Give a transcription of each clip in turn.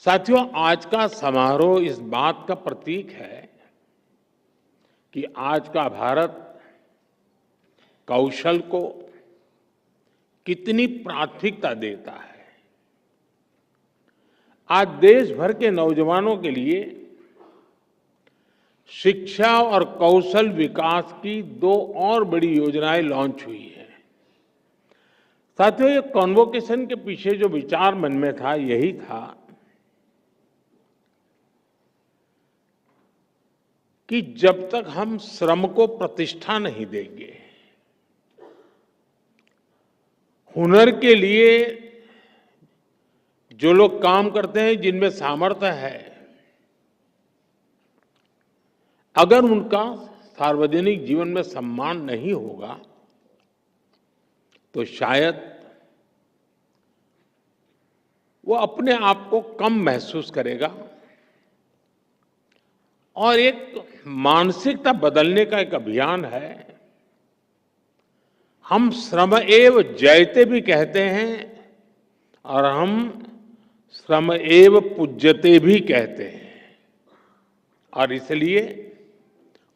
साथियों, आज का समारोह इस बात का प्रतीक है कि आज का भारत कौशल को कितनी प्राथमिकता देता है। आज देश भर के नौजवानों के लिए शिक्षा और कौशल विकास की दो और बड़ी योजनाएं लॉन्च हुई है। साथियों, ये कॉन्वोकेशन के पीछे जो विचार मन में था यही था कि जब तक हम श्रम को प्रतिष्ठा नहीं देंगे, हुनर के लिए जो लोग काम करते हैं, जिनमें सामर्थ्य है, अगर उनका सार्वजनिक जीवन में सम्मान नहीं होगा तो शायद वो अपने आप को कम महसूस करेगा। और एक मानसिकता बदलने का एक अभियान है। हम श्रम एव जयते भी कहते हैं और हम श्रम एव पूज्यते भी कहते हैं। और इसलिए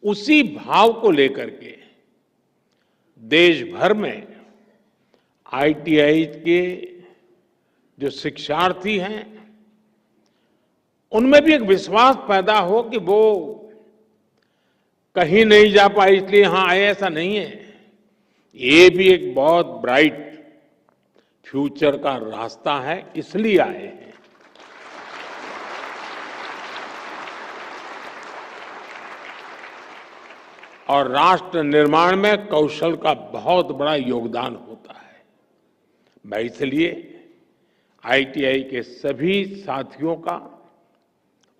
उसी भाव को लेकर के देश भर में आईटीआई के जो शिक्षार्थी हैं, उनमें भी एक विश्वास पैदा हो कि वो कहीं नहीं जा पाए इसलिए यहां आए, ऐसा नहीं है। ये भी एक बहुत ब्राइट फ्यूचर का रास्ता है, इसलिए आए हैं। और राष्ट्र निर्माण में कौशल का बहुत बड़ा योगदान होता है। मैं इसलिए आईटीआई के सभी साथियों का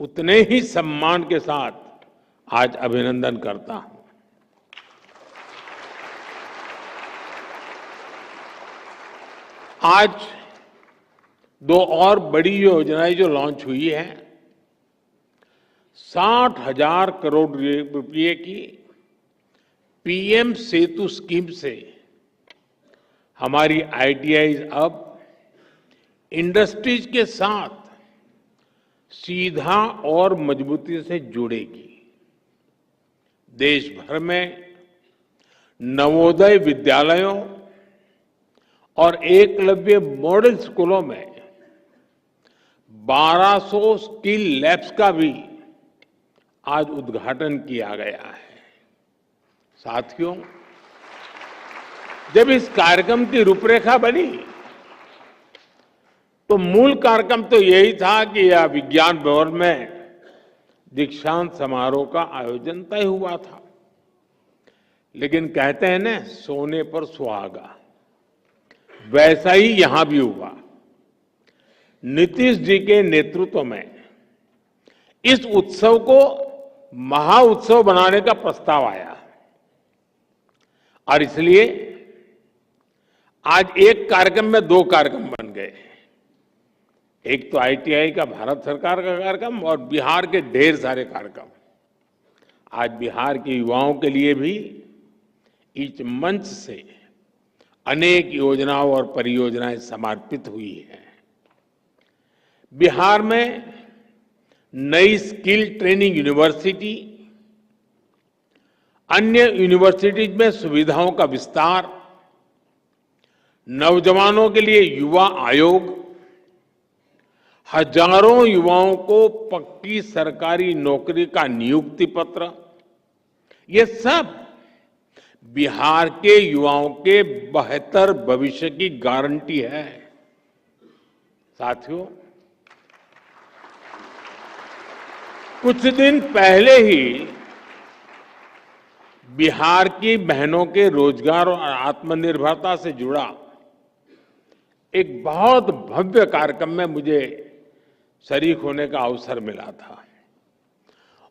उतने ही सम्मान के साथ आज अभिनंदन करता हूं। आज दो और बड़ी योजनाएं जो लॉन्च हुई है, 60,000 करोड़ रुपए की पीएम सेतु स्कीम से हमारी आईटीआई अब इंडस्ट्रीज के साथ सीधा और मजबूती से जुड़ेगी। देश भर में नवोदय विद्यालयों और एकलव्य मॉडल स्कूलों में 1200 स्किल लैब्स का भी आज उद्घाटन किया गया है। साथियों, जब इस कार्यक्रम की रूपरेखा बनी तो मूल कार्यक्रम तो यही था कि यह विज्ञान भवन में दीक्षांत समारोह का आयोजन तय हुआ था। लेकिन कहते हैं ना, सोने पर सुहागा, वैसा ही यहां भी हुआ। नीतीश जी के नेतृत्व में इस उत्सव को महाउत्सव बनाने का प्रस्ताव आया और इसलिए आज एक कार्यक्रम में दो कार्यक्रम बन गए। एक तो आईटीआई का भारत सरकार का कार्यक्रम और बिहार के ढेर सारे कार्यक्रम। आज बिहार के युवाओं के लिए भी इस मंच से अनेक योजनाओं और परियोजनाएं समर्पित हुई हैं। बिहार में नई स्किल ट्रेनिंग यूनिवर्सिटी, अन्य यूनिवर्सिटीज में सुविधाओं का विस्तार, नौजवानों के लिए युवा आयोग, हजारों युवाओं को पक्की सरकारी नौकरी का नियुक्ति पत्र, ये सब बिहार के युवाओं के बेहतर भविष्य की गारंटी है। साथियों, कुछ दिन पहले ही बिहार की बहनों के रोजगार और आत्मनिर्भरता से जुड़ा एक बहुत भव्य कार्यक्रम में मुझे शरीक होने का अवसर मिला था।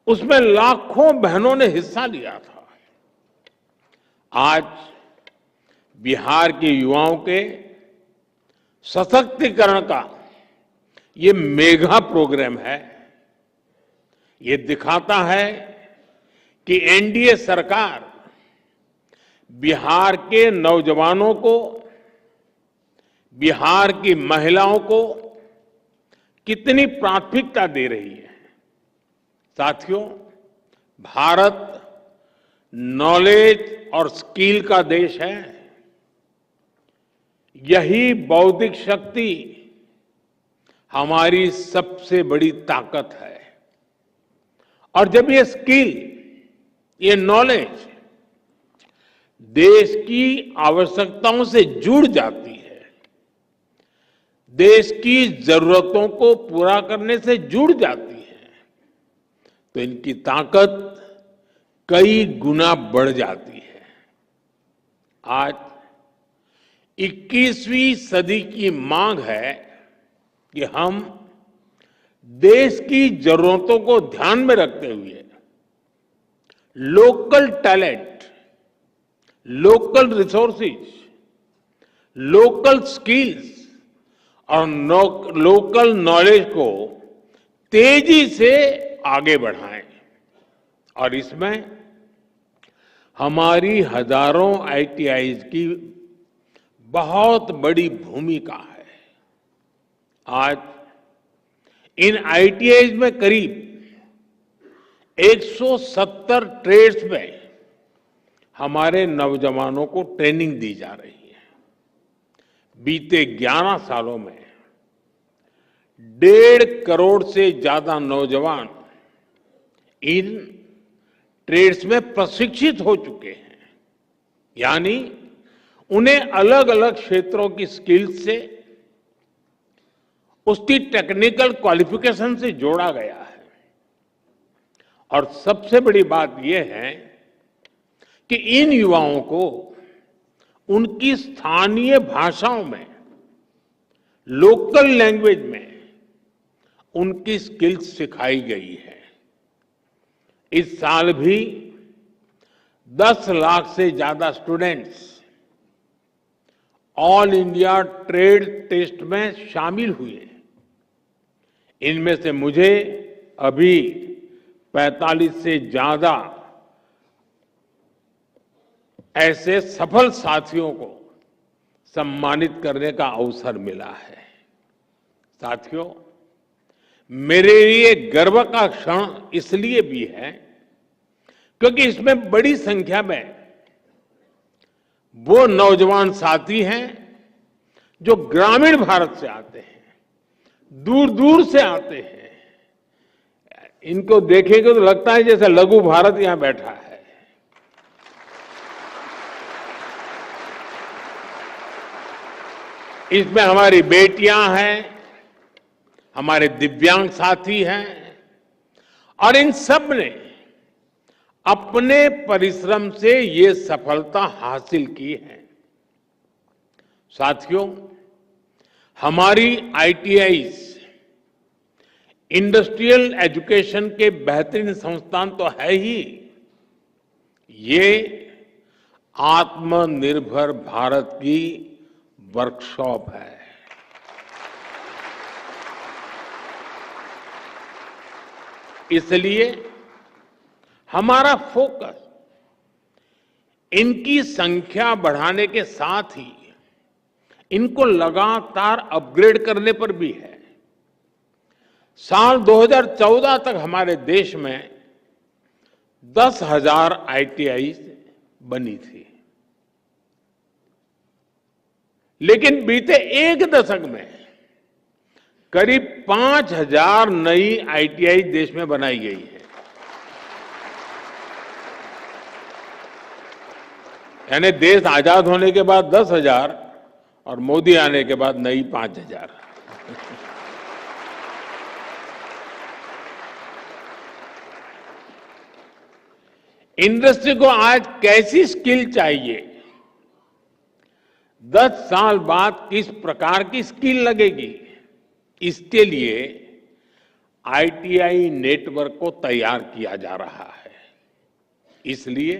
उसमें लाखों बहनों ने हिस्सा लिया था। आज बिहार के युवाओं के सशक्तिकरण का ये मेगा प्रोग्राम है। ये दिखाता है कि एनडीए सरकार बिहार के नौजवानों को, बिहार की महिलाओं को कितनी प्राथमिकता दे रही है। साथियों, भारत नॉलेज और स्किल का देश है। यही बौद्धिक शक्ति हमारी सबसे बड़ी ताकत है। और जब ये स्किल, ये नॉलेज देश की आवश्यकताओं से जुड़ जाती है, देश की जरूरतों को पूरा करने से जुड़ जाती है, तो इनकी ताकत कई गुना बढ़ जाती है। आज 21वीं सदी की मांग है कि हम देश की जरूरतों को ध्यान में रखते हुए local talent, local resources, local skills और लोकल नॉलेज को तेजी से आगे बढ़ाएं। और इसमें हमारी हजारों आईटीआईज की बहुत बड़ी भूमिका है। आज इन आईटीआईज में करीब 170 ट्रेड्स में हमारे नौजवानों को ट्रेनिंग दी जा रही है। बीते 11 सालों में 1.5 करोड़ से ज्यादा नौजवान इन ट्रेड्स में प्रशिक्षित हो चुके हैं। यानी उन्हें अलग अलग क्षेत्रों की स्किल्स से, उसकी टेक्निकल क्वालिफिकेशन से जोड़ा गया है। और सबसे बड़ी बात यह है कि इन युवाओं को उनकी स्थानीय भाषाओं में, लोकल लैंग्वेज में उनकी स्किल्स सिखाई गई है। इस साल भी 10 लाख से ज्यादा students all India trade test में शामिल हुए। इनमें से मुझे अभी 45 से ज्यादा ऐसे सफल साथियों को सम्मानित करने का अवसर मिला है। साथियों, मेरे लिए गर्व का क्षण इसलिए भी है क्योंकि इसमें बड़ी संख्या में वो नौजवान साथी हैं जो ग्रामीण भारत से आते हैं, दूर दूर से आते हैं। इनको देखेंगे तो लगता है जैसे लघु भारत यहां बैठा है। इसमें हमारी बेटियां हैं, हमारे दिव्यांग साथी हैं, और इन सब ने अपने परिश्रम से ये सफलता हासिल की है। साथियों, हमारी आईटीआईज इंडस्ट्रियल एजुकेशन के बेहतरीन संस्थान तो है ही, ये आत्मनिर्भर भारत की वर्कशॉप है। इसलिए हमारा फोकस इनकी संख्या बढ़ाने के साथ ही इनको लगातार अपग्रेड करने पर भी है। साल 2014 तक हमारे देश में 10,000 आईटीआई बनी थी, लेकिन बीते एक दशक में करीब 5,000 नई आईटीआई देश में बनाई गई है। यानी देश आजाद होने के बाद 10,000 और मोदी आने के बाद नई 5,000। इंडस्ट्री को आज कैसी स्किल चाहिए, 10 साल बाद किस प्रकार की स्किल लगेगी, इसके लिए आईटीआई नेटवर्क को तैयार किया जा रहा है। इसलिए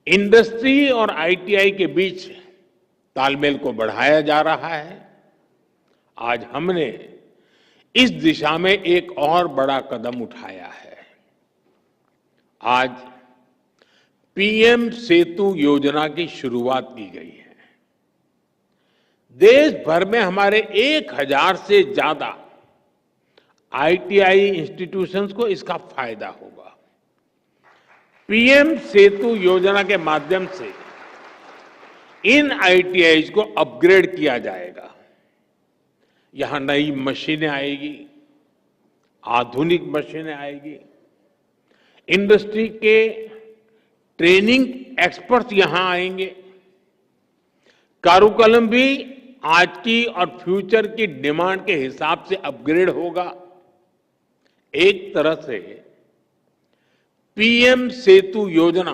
इंडस्ट्री और आईटीआई के बीच तालमेल को बढ़ाया जा रहा है। आज हमने इस दिशा में एक और बड़ा कदम उठाया है। आज पीएम सेतु योजना की शुरुआत की गई है। देश भर में हमारे 1,000 से ज्यादा आईटीआई इंस्टीट्यूशंस को इसका फायदा होगा। पीएम सेतु योजना के माध्यम से इन आईटीआई को अपग्रेड किया जाएगा। यहां नई मशीनें आएगी, आधुनिक मशीनें आएगी, इंडस्ट्री के ट्रेनिंग एक्सपर्ट्स यहां आएंगे, कारुकलम भी आज की और फ्यूचर की डिमांड के हिसाब से अपग्रेड होगा। एक तरह से पीएम सेतु योजना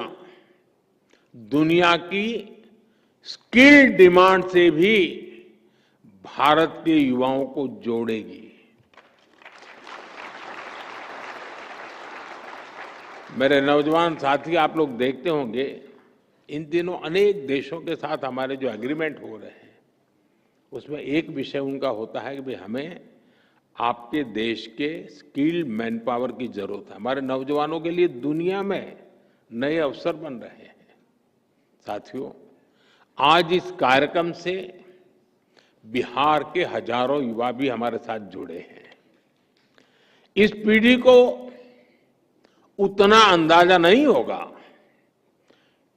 दुनिया की स्किल डिमांड से भी भारत के युवाओं को जोड़ेगी। मेरे नौजवान साथी, आप लोग देखते होंगे इन दिनों अनेक देशों के साथ हमारे जो एग्रीमेंट हो रहे हैं, उसमें एक विषय उनका होता है कि भाई हमें आपके देश के स्किल्ड मैन पावर की जरूरत है। हमारे नौजवानों के लिए दुनिया में नए अवसर बन रहे हैं। साथियों, आज इस कार्यक्रम से बिहार के हजारों युवा भी हमारे साथ जुड़े हैं। इस पीढ़ी को उतना अंदाजा नहीं होगा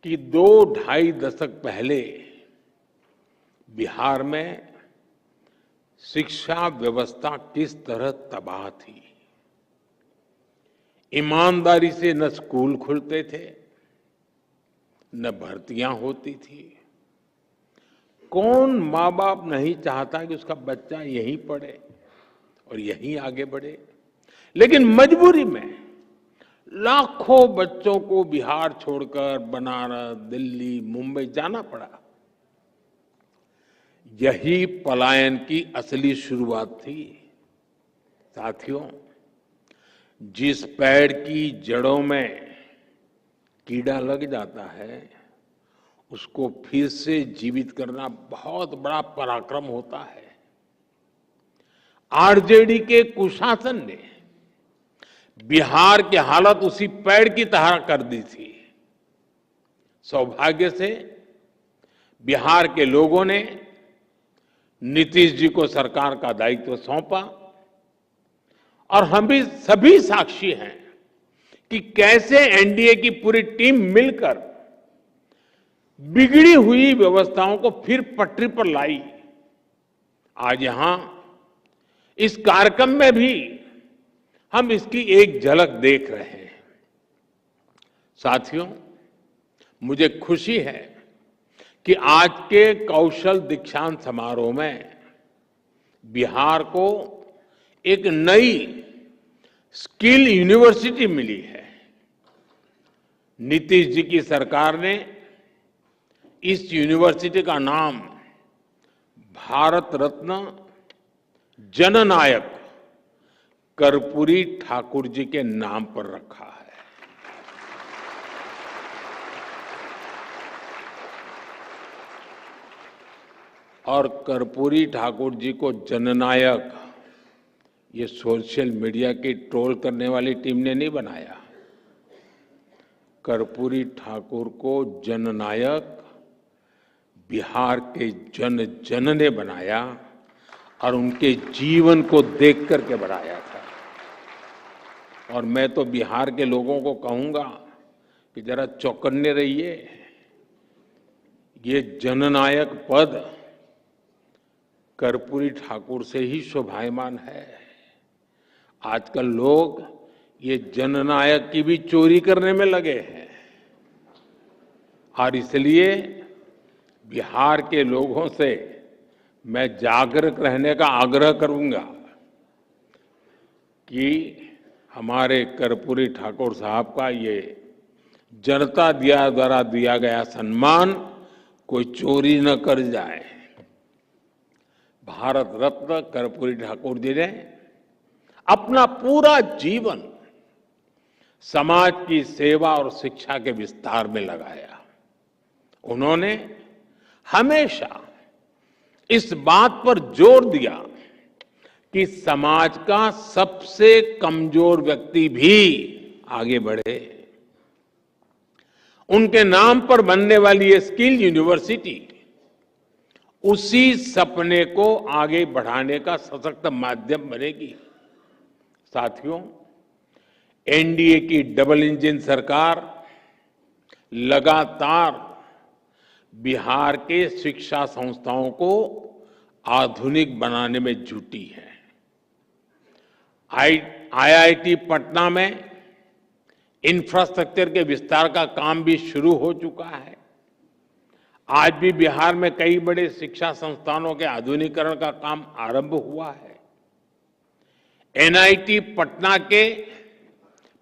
कि 2-2.5 दशक पहले बिहार में शिक्षा व्यवस्था किस तरह तबाह थी। ईमानदारी से न स्कूल खुलते थे, न भर्तियां होती थी। कौन माँ बाप नहीं चाहता कि उसका बच्चा यहीं पढ़े और यहीं आगे बढ़े, लेकिन मजबूरी में लाखों बच्चों को बिहार छोड़कर बनारस, दिल्ली, मुंबई जाना पड़ा। यही पलायन की असली शुरुआत थी। साथियों, जिस पेड़ की जड़ों में कीड़ा लग जाता है, उसको फिर से जीवित करना बहुत बड़ा पराक्रम होता है। आरजेडी के कुशासन ने बिहार की हालत उसी पेड़ की तरह कर दी थी। सौभाग्य से बिहार के लोगों ने नीतीश जी को सरकार का दायित्व सौंपा और हम भी सभी साक्षी हैं कि कैसे एनडीए की पूरी टीम मिलकर बिगड़ी हुई व्यवस्थाओं को फिर पटरी पर लाई। आज यहां इस कार्यक्रम में भी हम इसकी एक झलक देख रहे हैं। साथियों, मुझे खुशी है कि आज के कौशल दीक्षांत समारोह में बिहार को एक नई स्किल यूनिवर्सिटी मिली है। नीतीश जी की सरकार ने इस यूनिवर्सिटी का नाम भारत रत्न जननायक कर्पूरी ठाकुर जी के नाम पर रखा है। और कर्पूरी ठाकुर जी को जननायक ये सोशल मीडिया की ट्रोल करने वाली टीम ने नहीं बनाया। कर्पूरी ठाकुर को जननायक बिहार के जन जन ने बनाया और उनके जीवन को देख करके बनाया था। और मैं तो बिहार के लोगों को कहूंगा कि जरा चौकन्ने रहिए। ये जननायक पद कर्पूरी ठाकुर से ही शोभायमान है। आजकल लोग ये जननायक की भी चोरी करने में लगे हैं और इसलिए बिहार के लोगों से मैं जागरूक रहने का आग्रह करूंगा कि हमारे कर्पूरी ठाकुर साहब का ये जनता द्वारा दिया गया सम्मान कोई चोरी न कर जाए। भारत रत्न कर्पूरी ठाकुर जी ने अपना पूरा जीवन समाज की सेवा और शिक्षा के विस्तार में लगाया। उन्होंने हमेशा इस बात पर जोर दिया कि समाज का सबसे कमजोर व्यक्ति भी आगे बढ़े। उनके नाम पर बनने वाली ये स्किल यूनिवर्सिटी उसी सपने को आगे बढ़ाने का सशक्त माध्यम बनेगी। साथियों, एनडीए की डबल इंजन सरकार लगातार बिहार के शिक्षा संस्थाओं को आधुनिक बनाने में जुटी है। आईआईटी पटना में इंफ्रास्ट्रक्चर के विस्तार का काम भी शुरू हो चुका है। आज भी बिहार में कई बड़े शिक्षा संस्थानों के आधुनिकीकरण का काम आरंभ हुआ है। एनआईटी पटना के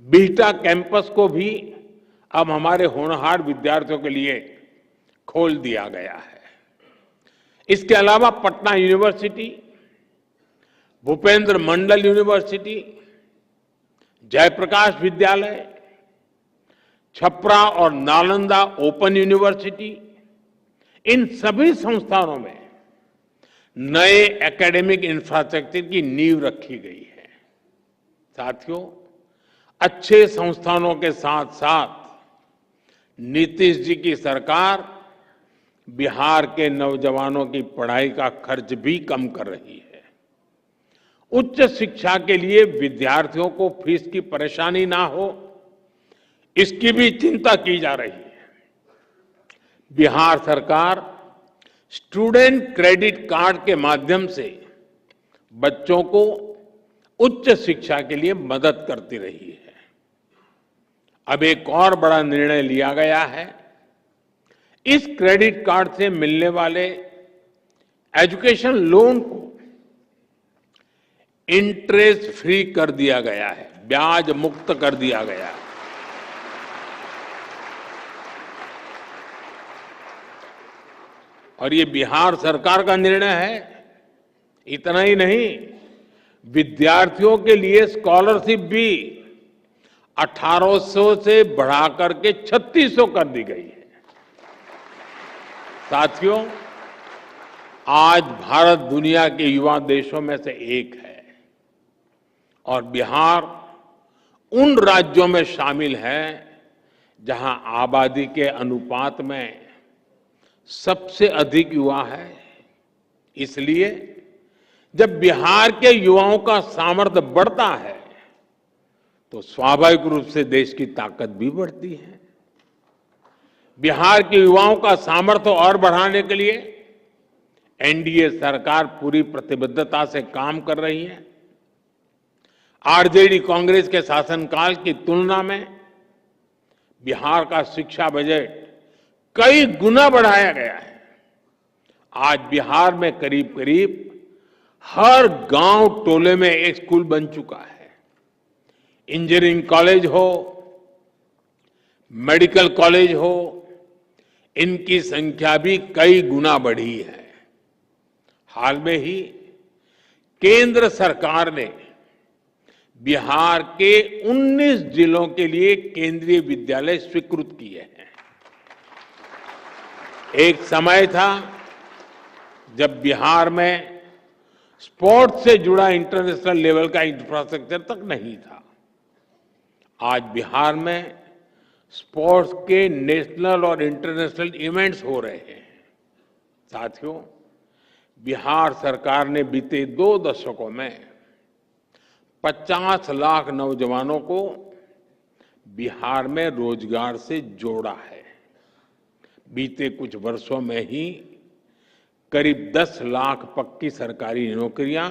बिहटा कैंपस को भी अब हमारे होनहार विद्यार्थियों के लिए खोल दिया गया है। इसके अलावा पटना यूनिवर्सिटी, भूपेंद्र मंडल यूनिवर्सिटी, जयप्रकाश विद्यालय, छपरा और नालंदा ओपन यूनिवर्सिटी, इन सभी संस्थानों में नए एकेडमिक इंफ्रास्ट्रक्चर की नींव रखी गई है। साथियों, अच्छे संस्थानों के साथ साथ नीतीश जी की सरकार बिहार के नौजवानों की पढ़ाई का खर्च भी कम कर रही है। उच्च शिक्षा के लिए विद्यार्थियों को फीस की परेशानी ना हो, इसकी भी चिंता की जा रही है। बिहार सरकार स्टूडेंट क्रेडिट कार्ड के माध्यम से बच्चों को उच्च शिक्षा के लिए मदद करती रही है। अब एक और बड़ा निर्णय लिया गया है। इस क्रेडिट कार्ड से मिलने वाले एजुकेशन लोन को इंटरेस्ट फ्री कर दिया गया है, ब्याज मुक्त कर दिया गया है। और ये बिहार सरकार का निर्णय है। इतना ही नहीं, विद्यार्थियों के लिए स्कॉलरशिप भी 1800 से बढ़ाकर के 3600 कर दी गई है। साथियों, आज भारत दुनिया के युवा देशों में से एक है और बिहार उन राज्यों में शामिल है जहां आबादी के अनुपात में सबसे अधिक युवा है। इसलिए जब बिहार के युवाओं का सामर्थ्य बढ़ता है तो स्वाभाविक रूप से देश की ताकत भी बढ़ती है। बिहार के युवाओं का सामर्थ्य और बढ़ाने के लिए एनडीए सरकार पूरी प्रतिबद्धता से काम कर रही है। आरजेडी कांग्रेस के शासनकाल की तुलना में बिहार का शिक्षा बजट कई गुना बढ़ाया गया है। आज बिहार में करीब करीब हर गांव टोले में एक स्कूल बन चुका है। इंजीनियरिंग कॉलेज हो, मेडिकल कॉलेज हो, इनकी संख्या भी कई गुना बढ़ी है। हाल में ही केंद्र सरकार ने बिहार के 19 जिलों के लिए केंद्रीय विद्यालय स्वीकृत किए हैं। एक समय था जब बिहार में स्पोर्ट्स से जुड़ा इंटरनेशनल लेवल का इंफ्रास्ट्रक्चर तक नहीं था। आज बिहार में स्पोर्ट्स के नेशनल और इंटरनेशनल इवेंट्स हो रहे हैं। साथियों, बिहार सरकार ने बीते 2 दशकों में 50 लाख नौजवानों को बिहार में रोजगार से जोड़ा है। बीते कुछ वर्षों में ही करीब 10 लाख पक्की सरकारी नौकरियां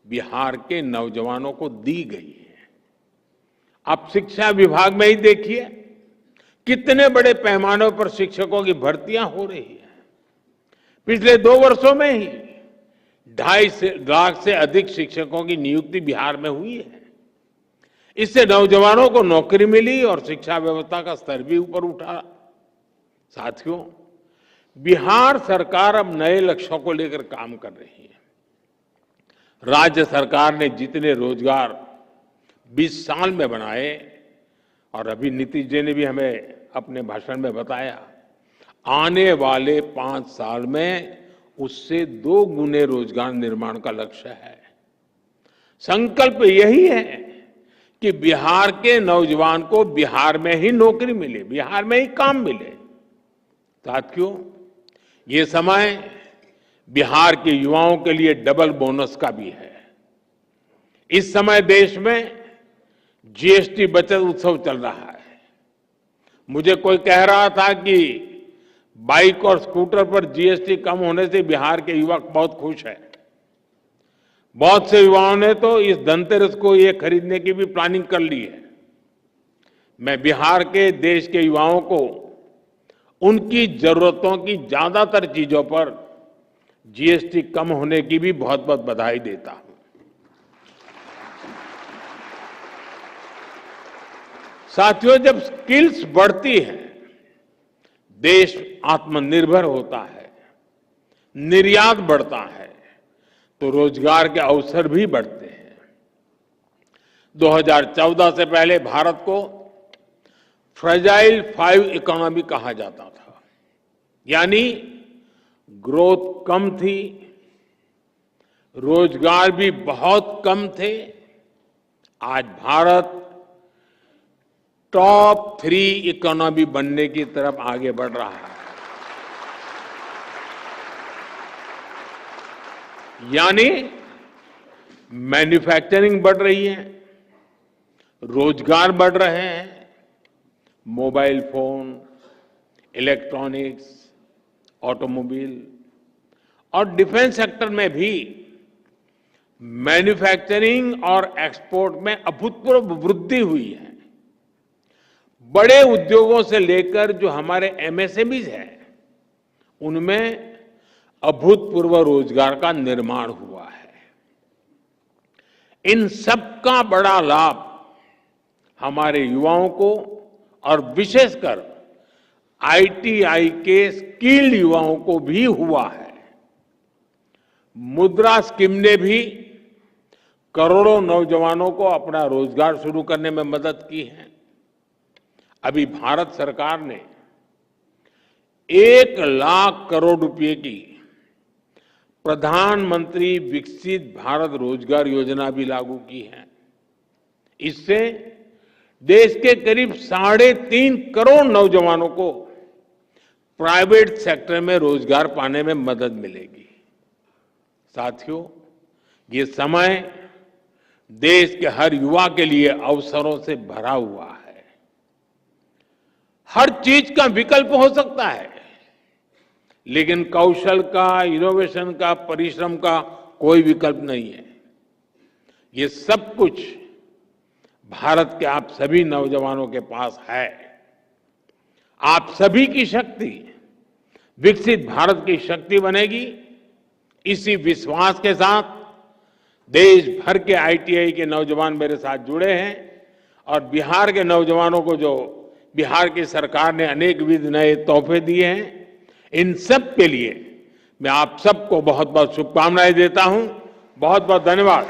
बिहार के नौजवानों को दी गई है। आप शिक्षा विभाग में ही देखिए कितने बड़े पैमाने पर शिक्षकों की भर्तियां हो रही है। पिछले 2 वर्षों में ही 2.5 लाख से अधिक शिक्षकों की नियुक्ति बिहार में हुई है। इससे नौजवानों को नौकरी मिली और शिक्षा व्यवस्था का स्तर भी ऊपर उठा। साथियों, बिहार सरकार अब नए लक्ष्यों को लेकर काम कर रही है। राज्य सरकार ने जितने रोजगार 20 साल में बनाए, और अभी नीतीश जी ने भी हमें अपने भाषण में बताया, आने वाले 5 साल में उससे 2 गुने रोजगार निर्माण का लक्ष्य है। संकल्प यही है कि बिहार के नौजवान को बिहार में ही नौकरी मिले, बिहार में ही काम मिले। साथियों, ये समय बिहार के युवाओं के लिए डबल बोनस का भी है। इस समय देश में जीएसटी बचत उत्सव चल रहा है। मुझे कोई कह रहा था कि बाइक और स्कूटर पर जीएसटी कम होने से बिहार के युवा बहुत खुश हैं। बहुत से युवाओं ने तो इस धनतेरस को ये खरीदने की भी प्लानिंग कर ली है। मैं बिहार के देश के युवाओं को उनकी जरूरतों की ज्यादातर चीजों पर जीएसटी कम होने की भी बहुत बहुत बधाई देता हूं। साथियों, जब स्किल्स बढ़ती हैं, देश आत्मनिर्भर होता है, निर्यात बढ़ता है, तो रोजगार के अवसर भी बढ़ते हैं। 2014 से पहले भारत को फ्रेजाइल 5 इकोनॉमी कहा जाता था, यानी ग्रोथ कम थी, रोजगार भी बहुत कम थे। आज भारत टॉप 3 इकोनॉमी बनने की तरफ आगे बढ़ रहा है। यानी मैन्युफैक्चरिंग बढ़ रही है, रोजगार बढ़ रहे हैं, मोबाइल फोन, इलेक्ट्रॉनिक्स, ऑटोमोबाइल और डिफेंस सेक्टर में भी मैन्युफैक्चरिंग और एक्सपोर्ट में अभूतपूर्व वृद्धि हुई है। बड़े उद्योगों से लेकर जो हमारे एमएसएमईज हैं, उनमें अभूतपूर्व रोजगार का निर्माण हुआ है। इन सबका बड़ा लाभ हमारे युवाओं को और विशेषकर आईटीआई के स्किल्ड युवाओं को भी हुआ है। मुद्रा स्कीम ने भी करोड़ों नौजवानों को अपना रोजगार शुरू करने में मदद की है। अभी भारत सरकार ने 1 लाख करोड़ रुपए की प्रधानमंत्री विकसित भारत रोजगार योजना भी लागू की है। इससे देश के करीब 3.5 करोड़ नौजवानों को प्राइवेट सेक्टर में रोजगार पाने में मदद मिलेगी। साथियों, ये समय देश के हर युवा के लिए अवसरों से भरा हुआ है। हर चीज का विकल्प हो सकता है, लेकिन कौशल का, इनोवेशन का, परिश्रम का कोई विकल्प नहीं है। ये सब कुछ भारत के आप सभी नौजवानों के पास है। आप सभी की शक्ति विकसित भारत की शक्ति बनेगी। इसी विश्वास के साथ देश भर के आईटीआई के नौजवान मेरे साथ जुड़े हैं और बिहार के नौजवानों को जो बिहार की सरकार ने अनेकविध नए तोहफे दिए हैं, इन सब के लिए मैं आप सबको बहुत बहुत शुभकामनाएं देता हूं। बहुत बहुत धन्यवाद।